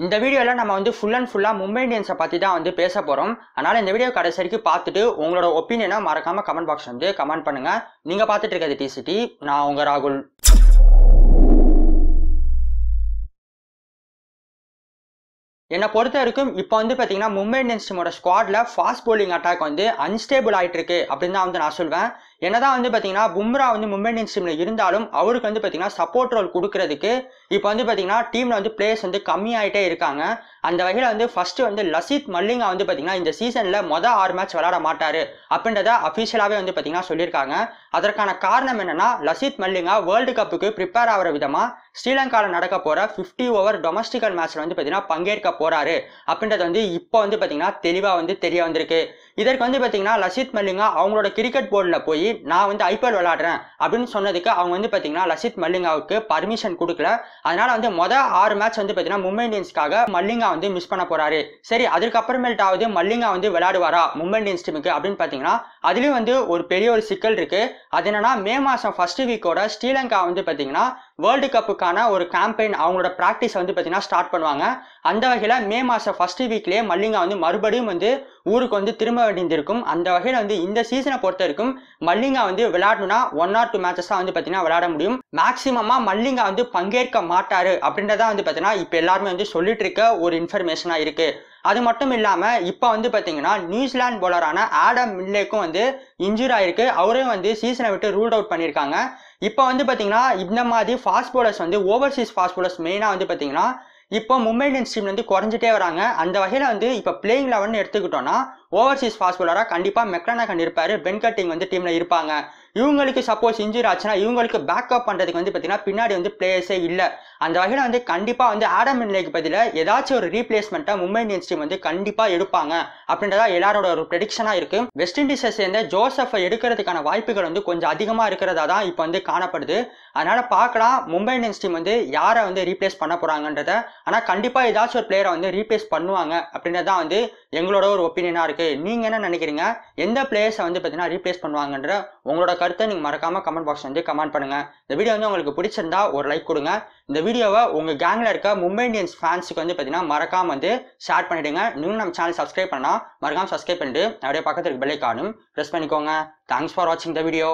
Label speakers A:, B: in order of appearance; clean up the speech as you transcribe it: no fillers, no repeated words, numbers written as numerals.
A: இந்த வீடியோல நம்ம வந்து ஃபுல் அண்ட் ஃபுல்லா மும்பை இந்தியன்ஸை பத்தி தான் வந்து பேச போறோம். அதனால இந்த வீடியோ கடைசி வரைக்கும் பார்த்துட்டு உங்களோட ஒப்பீனியனை மறக்காம கமெண்ட் பாக்ஸ் வந்து கமெண்ட் பண்ணுங்க. நீங்க பார்த்துட்டு இருக்கிறது டிசிடி, நான் உங்க ராகுல். என்னை பொறுத்த வரைக்கும் இப்போ வந்து பார்த்தீங்கன்னா மும்பை இந்தியன்ஸ் டீமோட ஸ்குவாட்ல ஃபாஸ்ட் பவுலிங் அட்டாக் வந்து அன்ஸ்டேபிள் ஆகிட்டு இருக்கு அப்படின்னு தான் வந்து நான் சொல்வேன். என்னதான் வந்து பார்த்தீங்கன்னா பும்ரா வந்து மும்பை இந்தியன்ஸ் டீம்ல இருந்தாலும் அவருக்கு வந்து பார்த்தீங்கன்னா சப்போர்ட் ரோல் கொடுக்கறதுக்கு இப்போ வந்து பார்த்தீங்கன்னா டீம்ல வந்து பிளேயர்ஸ் வந்து கம்மியாயிட்டே இருக்காங்க. அந்த வகையில் வந்து ஃபர்ஸ்ட் வந்து லசித் மல்லிங்கா வந்து பார்த்தீங்கன்னா இந்த சீசன்ல மொதல் 6 மேட்ச் விளையாட மாட்டாரு அப்படின்றத அஃபிஷியலாகவே வந்து பார்த்தீங்கன்னா சொல்லியிருக்காங்க. அதற்கான காரணம் என்னன்னா, லசித் மல்லிங்கா வேர்ல்டு கப்புக்கு ப்ரிப்பேர் ஆகிற விதமா ஸ்ரீலங்காவில் நடக்க போற 50 ஓவர் டொமஸ்டிக்கல் மேட்ச்ல வந்து பார்த்தீங்கன்னா பங்கேற்க போறாரு அப்படின்றது வந்து இப்போ வந்து பார்த்தீங்கன்னா தெளிவாக வந்து தெரிய வந்திருக்கு. இதற்கு வந்து பார்த்தீங்கன்னா லசித் மல்லிங்கா அவங்களோட கிரிக்கெட் போர்டில் போய் நான் வந்து ஐபிஎல் விளையாடுறேன் அப்படின்னு சொன்னதுக்கு அவங்க வந்து பார்த்தீங்கன்னா லசித் மல்லிங்காவுக்கு பர்மிஷன் கொடுக்கல. அதனால வந்து மொதல் 6 மேட்ச் வந்து பார்த்தீங்கன்னா மும்பை இந்தியன்ஸ்க்காக மல்லிங்கா வந்து மிஸ் பண்ண போறாரு. சரி, அதுக்கப்புறமேட்டாவது மல்லிங்கா வந்து விளையாடுவாரா மும்பை இந்தியன்ஸ் டீமுக்கு அப்படின்னு பார்த்தீங்கன்னா அதுலயும் வந்து ஒரு பெரிய ஒரு சிக்கல் இருக்கு. அது என்னன்னா, மே மாசம் ஃபர்ஸ்ட் வீக்கோட ஸ்ரீலங்கா வந்து பார்த்தீங்கன்னா வேர்ல்டு கப்புக்கான ஒரு கேம்பெயின் அவங்களோட பிராக்டிஸ் வந்து பார்த்தீங்கன்னா ஸ்டார்ட் பண்ணுவாங்க. அந்த வகையில் மே மாதம் ஃபர்ஸ்ட் வீக்லேயே மல்லிங்கா வந்து மறுபடியும் வந்து ஊருக்கு வந்து திரும்ப வேண்டியிருக்கும். அந்த வகையில் வந்து இந்த சீசனை பொறுத்த வரைக்கும் மல்லிங்கா வந்து விளையாடணும்னா 1 or 2 மேட்சஸ் தான் வந்து பார்த்தீங்கன்னா விளையாட முடியும். மேக்சிமமா மல்லிங்கா வந்து பங்கேற்க மாட்டாரு அப்படின்றத வந்து பார்த்தீங்கன்னா இப்போ எல்லாருமே வந்து சொல்லிட்டு இருக்க ஒரு இன்ஃபர்மேஷனா இருக்கு. அது மட்டும் இல்லாம இப்ப வந்து பாத்தீங்கன்னா நியூசிலாந்து பவுலரான ஆடம் மில்லேக்கும் வந்து இன்ஜூரி ஆயிருக்கு. அவரையும் வந்து சீசனை விட்டு ரூல் அவுட் பண்ணியிருக்காங்க. இப்போ வந்து பாத்தீங்கன்னா இந்த மாதிரி ஃபாஸ்ட் பவுலர்ஸ் வந்து ஓவர்சீஸ் ஃபாஸ்ட் பவுலர்ஸ் மெயினா வந்து பாத்தீங்கன்னா இப்போ மும்பை இந்தியன்ஸ் டீம்ல வந்து குறைஞ்சிட்டே வராங்க. அந்த வகையில வந்து இப்போ பிளேயிங் 11 எடுத்துக்கிட்டோம்னா ஓவர்சீஸ் ஃபாஸ்ட் பவுலரா கண்டிப்பா மெக்லனகன் இருப்பாரு, பென் கட்டிங் வந்து டீம்ல இருப்பாங்க. இவங்களுக்கு சப்போஸ் இன்ஜூரி ஆச்சுன்னா இவங்களுக்கு பேக்கப் பண்றதுக்கு வந்து பாத்தீங்கன்னா பின்னாடி வந்து பிளேயர்ஸே இல்லை. அந்த வகையில வந்து கண்டிப்பா வந்து ஆடம் மில்லேக்கு பதிலாக ஏதாச்சும் ஒரு ரீப்ளேஸ்மெண்ட்டை மும்பை இந்தியன்ஸ் டீம் வந்து கண்டிப்பா எடுப்பாங்க அப்படின்றதா எல்லாரோட ஒரு ப்ரெடிக்ஷனா இருக்கு. வெஸ்ட் இண்டீஸை சேர்ந்த ஜோசப்பை எடுக்கிறதுக்கான வாய்ப்புகள் வந்து கொஞ்சம் அதிகமா இருக்கிறதா தான் இப்போ வந்து காணப்படுது. அதனால பார்க்கலாம் மும்பை இந்தியன்ஸ் டீம் வந்து யாரை வந்து ரீப்ளேஸ் பண்ண போறாங்கன்றத. ஆனா கண்டிப்பா ஏதாச்சும் ஒரு பிளேயரை வந்து ரீப்ளேஸ் பண்ணுவாங்க அப்படின்றதான் வந்து எங்களோட ஒரு ஒப்பீனியனா இருக்கு. நீங்க என்ன நினைக்கிறீங்க? எந்த பிளேயர்ஸை வந்து பார்த்தீங்கன்னா ரீப்ளேஸ் பண்ணுவாங்கன்ற உங்களோட கருத்தை நீங்க மறக்காம கமெண்ட் பாக்ஸ் வந்து கமெண்ட் பண்ணுங்க. இந்த வீடியோ வந்து உங்களுக்கு பிடிச்சிருந்தா ஒரு லைக் கொடுங்க. இந்த வீடியோவை உங்க கேங்ல இருக்க மும்பை இந்தியன்ஸ் ஃபேன்ஸுக்கு வந்து பார்த்தீங்கன்னா மறக்காம வந்து ஷேர் பண்ணிடுங்க. நீங்களும் நம்ம சேனல் சப்ஸ்கிரைப் பண்ணா மறக்காம சப்ஸ்கிரைப் பண்ணிட்டு அப்படியே பக்கத்துக்கு பெல் ஐகானும் பிரஸ் பண்ணிக்கோங்க. தேங்க்ஸ் ஃபார் வாட்சிங் த வீடியோ.